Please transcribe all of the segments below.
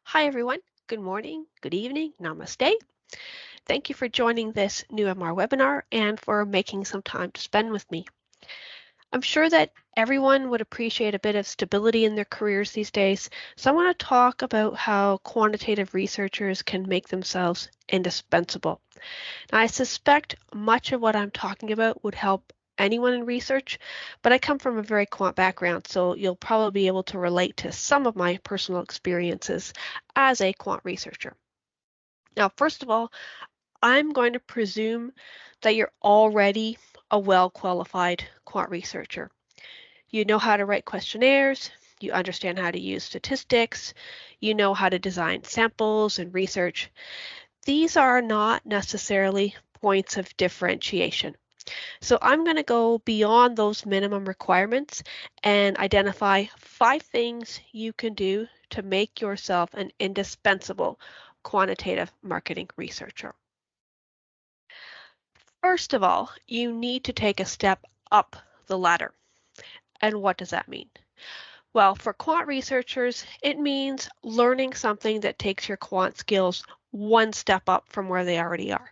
Hi, everyone. Good morning, good evening, namaste. Thank you for joining this NewMR webinar and for making some time to spend with me. I'm sure that everyone would appreciate a bit of stability in their careers these days, so I want to talk about how quantitative researchers can make themselves indispensable. Now, I suspect much of what I'm talking about would help anyone in research, but I come from a very quant background, so you'll probably be able to relate to some of my personal experiences as a quant researcher. Now, first of all, I'm going to presume that you're already a well-qualified quant researcher. You know how to write questionnaires, you understand how to use statistics, you know how to design samples and research. These are not necessarily points of differentiation. So I'm going to go beyond those minimum requirements and identify 5 things you can do to make yourself an indispensable quantitative marketing researcher. First of all, you need to take a step up the ladder. And what does that mean? Well, for quant researchers, it means learning something that takes your quant skills one step up from where they already are.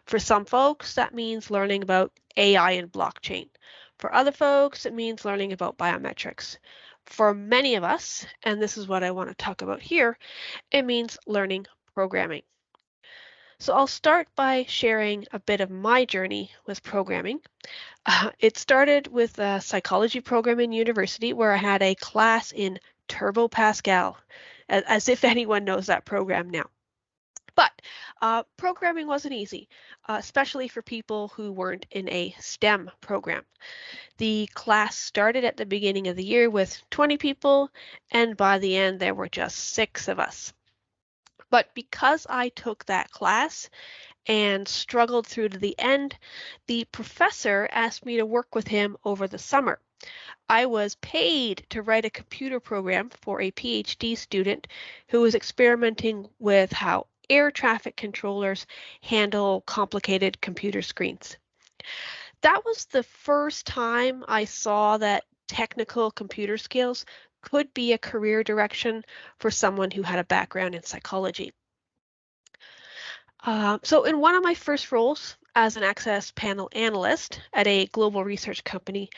For some folks, that means learning about AI and blockchain. For other folks, it means learning about biometrics. For many of us, and this is what I want to talk about here, it means learning programming. So I'll start by sharing a bit of my journey with programming. It started with a psychology program in university where I had a class in Turbo Pascal, as if anyone knows that program now. But programming wasn't easy, especially for people who weren't in a STEM program. The class started at the beginning of the year with 20 people, and by the end, there were just 6 of us. But because I took that class and struggled through to the end, the professor asked me to work with him over the summer. I was paid to write a computer program for a PhD student who was experimenting with how air traffic controllers handle complicated computer screens. That was the first time I saw that technical computer skills could be a career direction for someone who had a background in psychology. So in one of my first roles as an access panel analyst at a global research company,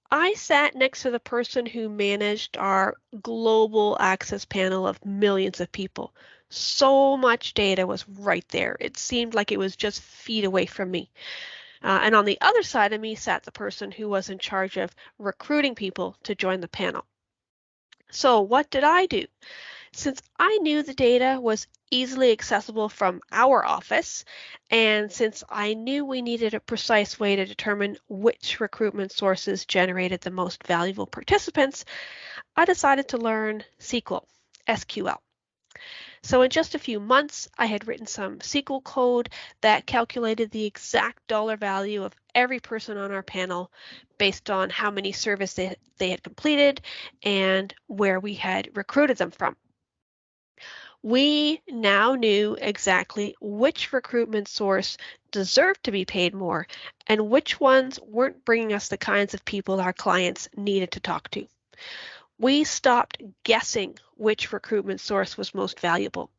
I sat next to the person who managed our global access panel of millions of people. So much data was right there. It seemed like it was just feet away from me. And on the other side of me sat the person who was in charge of recruiting people to join the panel. So what did I do? Since I knew the data was easily accessible from our office, and since I knew we needed a precise way to determine which recruitment sources generated the most valuable participants, I decided to learn SQL. So in just a few months, I had written some SQL code that calculated the exact dollar value of every person on our panel based on how many surveys they had completed and where we had recruited them from. We now knew exactly which recruitment source deserved to be paid more and which ones weren't bringing us the kinds of people our clients needed to talk to. We stopped guessing which recruitment source was most valuable.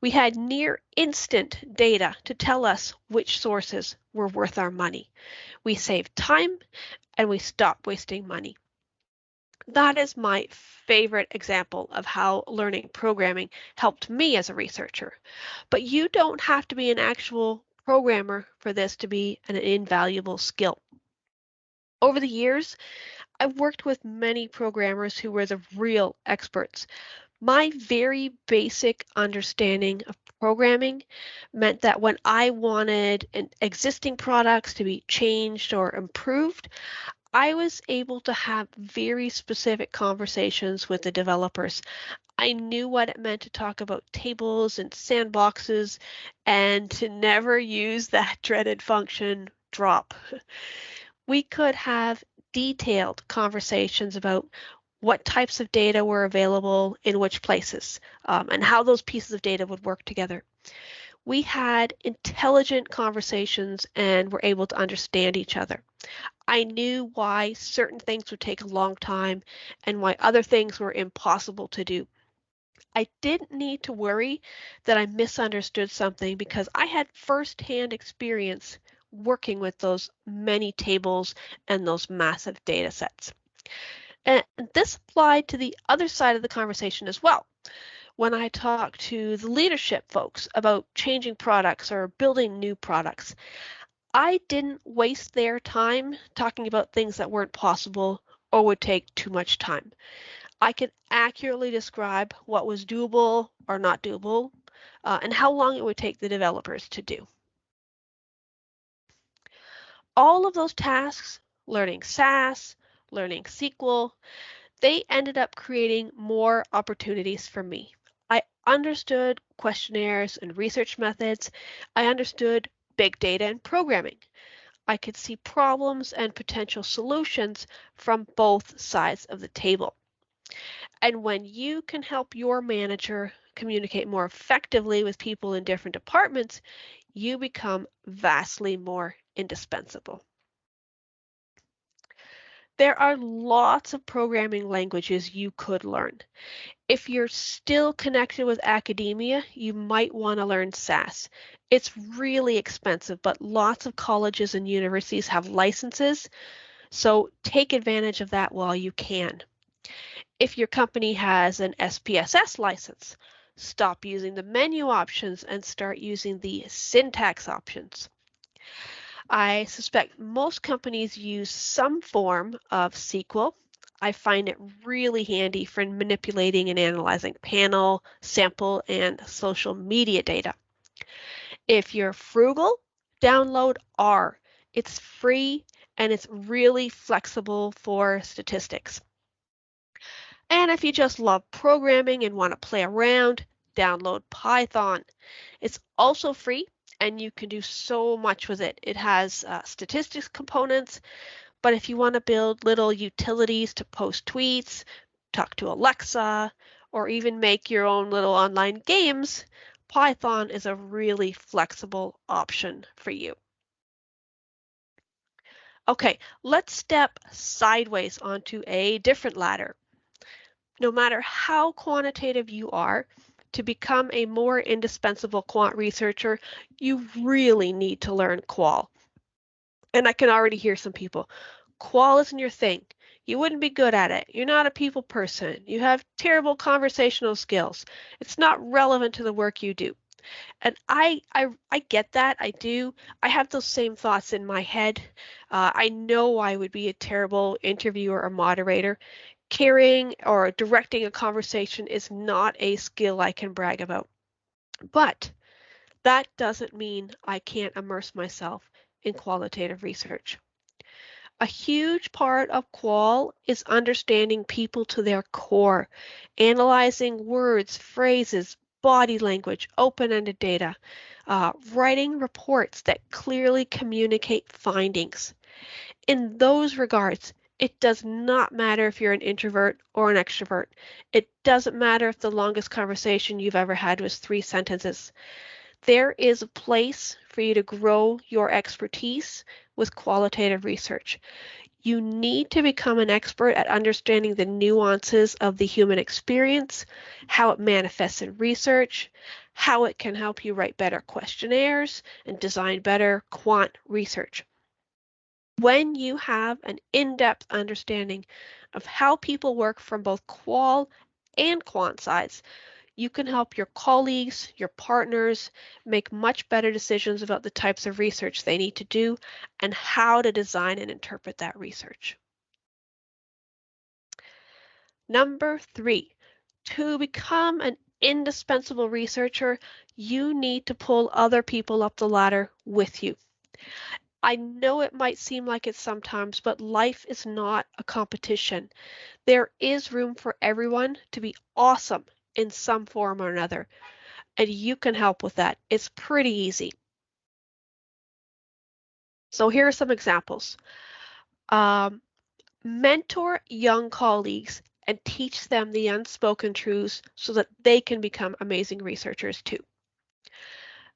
We had near instant data to tell us which sources were worth our money. We saved time and we stopped wasting money. That is my favorite example of how learning programming helped me as a researcher. But you don't have to be an actual programmer for this to be an invaluable skill. Over the years, I've worked with many programmers who were the real experts. My very basic understanding of programming meant that when I wanted existing products to be changed or improved, I was able to have very specific conversations with the developers. I knew what it meant to talk about tables and sandboxes and to never use that dreaded function drop. We could have detailed conversations about what types of data were available in which places, and how those pieces of data would work together. We had intelligent conversations and were able to understand each other. I knew why certain things would take a long time and why other things were impossible to do. I didn't need to worry that I misunderstood something because I had firsthand experience working with those many tables and those massive data sets. And this applied to the other side of the conversation as well. When I talk to the leadership folks about changing products or building new products, I didn't waste their time talking about things that weren't possible or would take too much time. I could accurately describe what was doable or not doable, and how long it would take the developers to do. All of those tasks, learning SAS, learning SQL, they ended up creating more opportunities for me. I understood questionnaires and research methods. I understood big data and programming. I could see problems and potential solutions from both sides of the table. And when you can help your manager communicate more effectively with people in different departments, you become vastly more indispensable. There are lots of programming languages you could learn. If you're still connected with academia, you might want to learn SAS. It's really expensive, but lots of colleges and universities have licenses, so take advantage of that while you can. If your company has an SPSS license, stop using the menu options and start using the syntax options. I suspect most companies use some form of SQL. I find it really handy for manipulating and analyzing panel, sample, and social media data. If you're frugal, download R. It's free and it's really flexible for statistics. And if you just love programming and want to play around, download Python. It's also free and you can do so much with it. It has statistics components, but if you want to build little utilities to post tweets, talk to Alexa, or even make your own little online games, Python is a really flexible option for you. Okay, let's step sideways onto a different ladder. No matter how quantitative you are, to become a more indispensable quant researcher, you really need to learn qual. And I can already hear some people, qual isn't your thing. You wouldn't be good at it. You're not a people person. You have terrible conversational skills. It's not relevant to the work you do. And I get that. I do. I have those same thoughts in my head. I know I would be a terrible interviewer or moderator. Carrying or directing a conversation is not a skill I can brag about. But that doesn't mean I can't immerse myself in qualitative research. A huge part of qual is understanding people to their core, analyzing words, phrases, body language, open-ended data, writing reports that clearly communicate findings. In those regards, it does not matter if you're an introvert or an extrovert. It doesn't matter if the longest conversation you've ever had was 3 sentences. There is a place for you to grow your expertise with qualitative research. You need to become an expert at understanding the nuances of the human experience, how it manifests in research, how it can help you write better questionnaires and design better quant research. When you have an in-depth understanding of how people work from both qual and quant sides, you can help your colleagues, your partners, make much better decisions about the types of research they need to do and how to design and interpret that research. Number 3, to become an indispensable researcher, you need to pull other people up the ladder with you. I know it might seem like it sometimes, but life is not a competition. There is room for everyone to be awesome in some form or another, and you can help with that. It's pretty easy. So here are some examples. Mentor young colleagues and teach them the unspoken truths so that they can become amazing researchers too.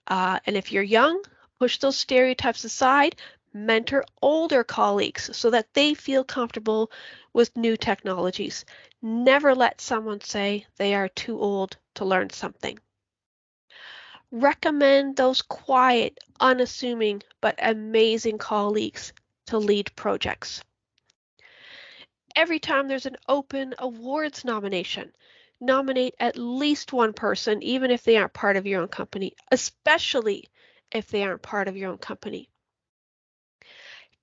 And if you're young, push those stereotypes aside, Mentor older colleagues so that they feel comfortable with new technologies. Never let someone say they are too old to learn something. Recommend those quiet, unassuming, but amazing colleagues to lead projects. Every time there's an open awards nomination, nominate at least one person, even if they aren't part of your own company, especially if they aren't part of your own company.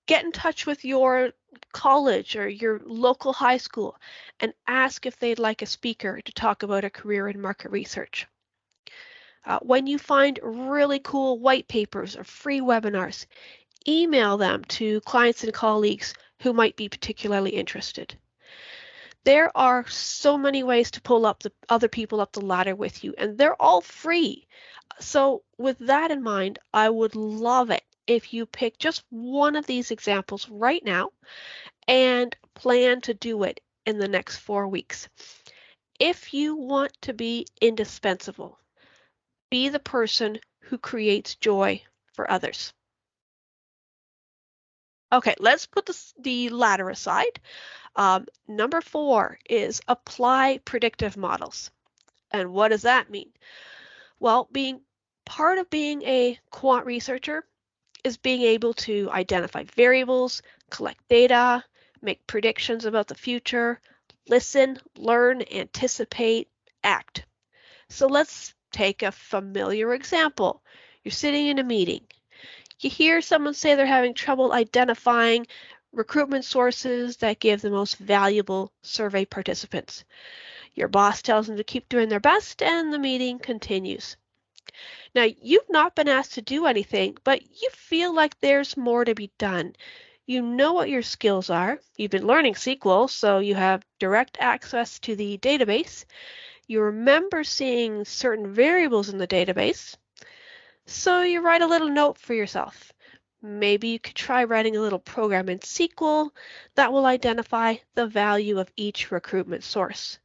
Get in touch with your college or your local high school and ask if they'd like a speaker to talk about a career in market research. When you find really cool white papers or free webinars, email them to clients and colleagues who might be particularly interested. There are so many ways to pull up the other people up the ladder with you, and they're all free. So with that in mind, I would love it if you pick just one of these examples right now and plan to do it in the next 4 weeks. If you want to be indispensable, be the person who creates joy for others. Okay, let's put the latter aside. Number 4 is apply predictive models. And what does that mean? Well, being part of being a quant researcher is being able to identify variables, collect data, make predictions about the future, listen, learn, anticipate, act. So let's take a familiar example. You're sitting in a meeting. You hear someone say they're having trouble identifying recruitment sources that give the most valuable survey participants. Your boss tells them to keep doing their best, and the meeting continues. Now, you've not been asked to do anything, but you feel like there's more to be done. You know what your skills are. You've been learning SQL, so you have direct access to the database. You remember seeing certain variables in the database, so you write a little note for yourself. Maybe you could try writing a little program in SQL that will identify the value of each recruitment source.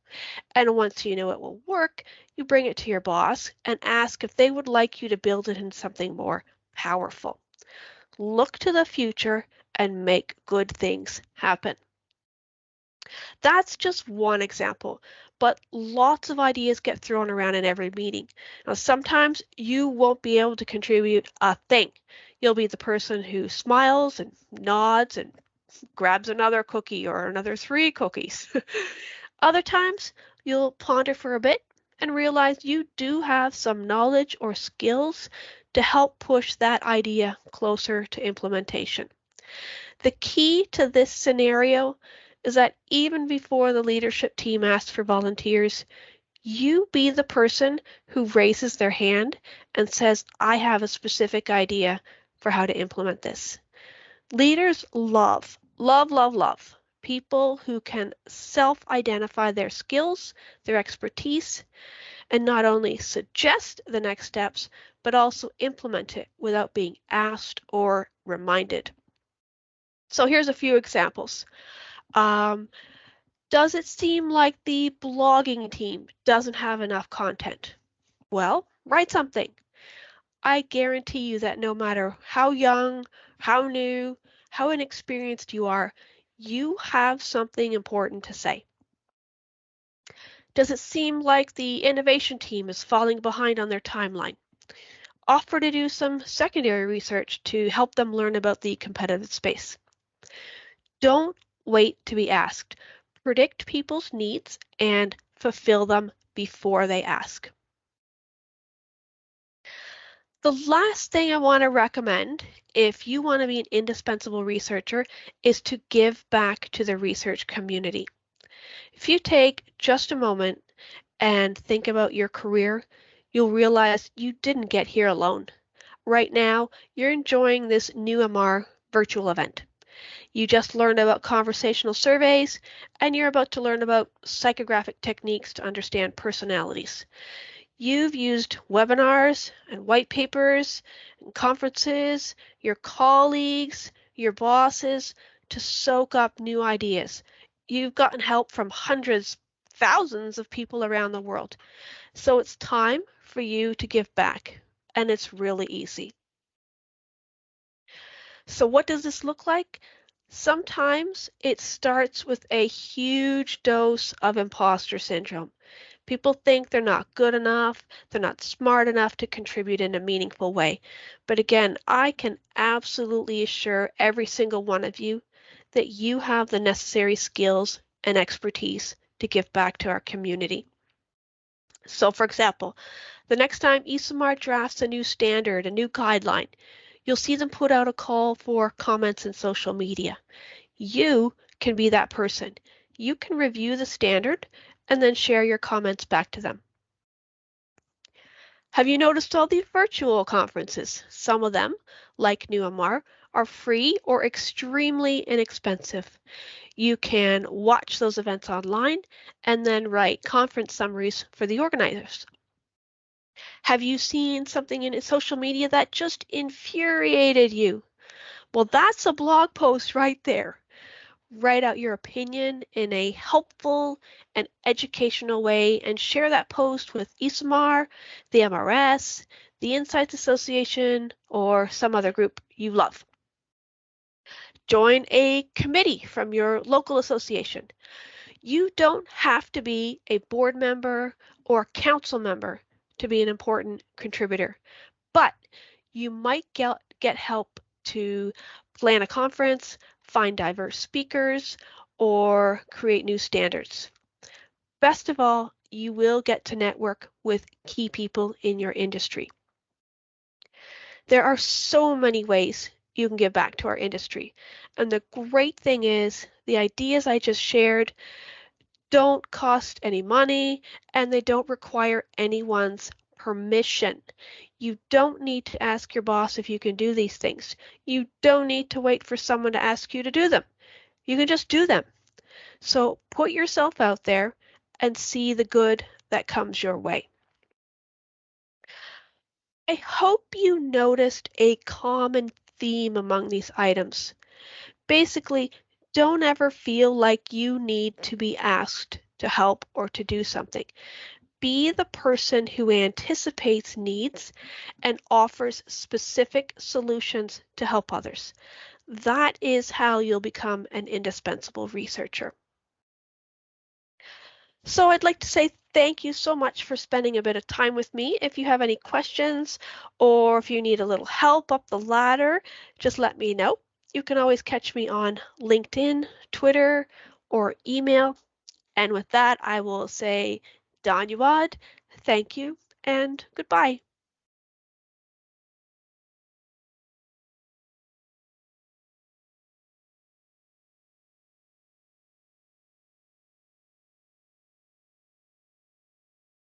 And once you know it will work, you bring it to your boss and ask if they would like you to build it into something more powerful. Look to the future and make good things happen. That's just one example, but lots of ideas get thrown around in every meeting. Now, sometimes you won't be able to contribute a thing. You'll be the person who smiles and nods and grabs another cookie or another 3 cookies. Other times, you'll ponder for a bit and realize you do have some knowledge or skills to help push that idea closer to implementation. The key to this scenario is that even before the leadership team asks for volunteers, you be the person who raises their hand and says, I have a specific idea for how to implement this. Leaders love people who can self-identify their skills, their expertise, and not only suggest the next steps, but also implement it without being asked or reminded. So here's a few examples. Does it seem like the blogging team doesn't have enough content? Well, write something. I guarantee you that no matter how young, how new, how inexperienced you are, you have something important to say. Does it seem like the innovation team is falling behind on their timeline? Offer to do some secondary research to help them learn about the competitive space. Don't wait to be asked. Predict people's needs and fulfill them before they ask. The last thing I want to recommend, if you want to be an indispensable researcher, is to give back to the research community. If you take just a moment and think about your career, you'll realize you didn't get here alone. Right now, you're enjoying this NewMR virtual event. You just learned about conversational surveys, and you're about to learn about psychographic techniques to understand personalities. You've used webinars and white papers and conferences, your colleagues, your bosses to soak up new ideas. You've gotten help from hundreds, thousands of people around the world. So it's time for you to give back, and it's really easy. So what does this look like? Sometimes it starts with a huge dose of imposter syndrome. People think they're not good enough, they're not smart enough to contribute in a meaningful way. But again, I can absolutely assure every single one of you that you have the necessary skills and expertise to give back to our community. So, for example, the next time ESMR drafts a new standard, a new guideline, you'll see them put out a call for comments in social media. You can be that person. You can review the standard and then share your comments back to them. Have you noticed all these virtual conferences? Some of them, like NewMR, are free or extremely inexpensive. You can watch those events online and then write conference summaries for the organizers. Have you seen something in social media that just infuriated you? Well, that's a blog post right there. Write out your opinion in a helpful and educational way and share that post with ESMAR, the MRS, the Insights Association, or some other group you love. Join a committee from your local association. You don't have to be a board member or council member to be an important contributor, but you might get help to plan a conference, find diverse speakers, or create new standards. Best of all, you will get to network with key people in your industry. There are so many ways you can give back to our industry. And the great thing is, the ideas I just shared don't cost any money and they don't require anyone's permission. You don't need to ask your boss if you can do these things. You don't need to wait for someone to ask you to do them. You can just do them. So put yourself out there and see the good that comes your way. I hope you noticed a common theme among these items. Basically, don't ever feel like you need to be asked to help or to do something. Be the person who anticipates needs and offers specific solutions to help others. That is how you'll become an indispensable researcher. So I'd like to say thank you so much for spending a bit of time with me. If you have any questions or if you need a little help up the ladder, just let me know. You can always catch me on LinkedIn, Twitter, or email. And with that, I will say Dhanyawad, thank you, and goodbye.